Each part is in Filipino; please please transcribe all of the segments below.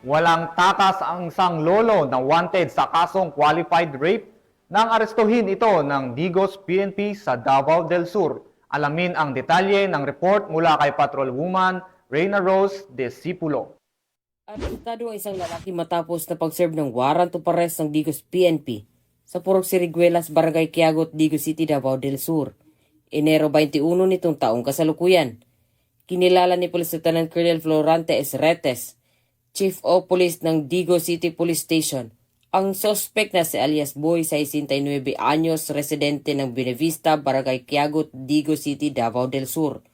Walang takas ang isang lolo na wanted sa kasong qualified rape nang arestuhin ito ng Digos PNP sa Davao del Sur. Alamin ang detalye ng report mula kay Patrolwoman Reyna Rose Disipulo. Arestado ang isang lalaki matapos na pag-serve ng warrant of arrest ng Digos PNP sa Purok Siriguelas, Barangay Quiagot, Digos City, Davao del Sur. Enero 21 nitong taong kasalukuyan. Kinilala ni Police Lieutenant Colonel Florante Esretes, Chief of Police ng Digos City Police Station, ang suspect na si alias Boy, 69 anyos, residente ng Buenavista, Barangay Quiagot, Digos City, Davao del Sur,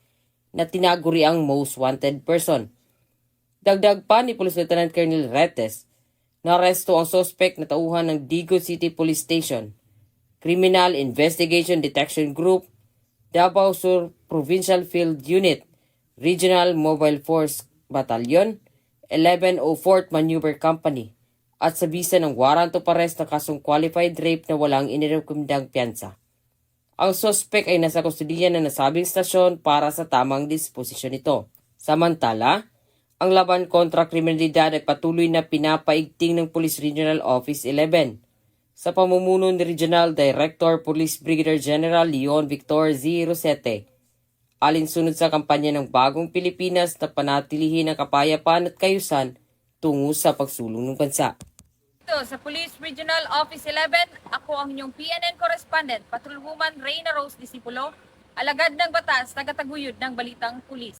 na tinaguri ang most wanted person. Dagdag pa ni Police Lieutenant Colonel Retes, naresto ang suspect na tauhan ng Digos City Police Station, Criminal Investigation Detection Group, Davao Sur Provincial Field Unit, Regional Mobile Force Battalion, 1104th Maneuver Company, at sa bisa ng warrant of arrest na kasong qualified rape na walang inirekomendang piyansa. Ang suspect ay nasa kustudiya ng nasabing stasyon para sa tamang disposisyon nito. Samantala, ang laban kontra kriminalidad ay patuloy na pinapaigting ng Police Regional Office 11 sa pamumuno ni Regional Director Police Brigadier General Leon Victor Z. Rosete, alinsunod sa kampanya ng Bagong Pilipinas na panatilihin ang kapayapaan at kayusan tungo sa pagsulong ng bansa. Dito sa Police Regional Office 11, ako ang inyong PNN correspondent, Patrolwoman Reyna Rose Disipulo, alagad ng batas, tagataguyod ng Balitang Pulis.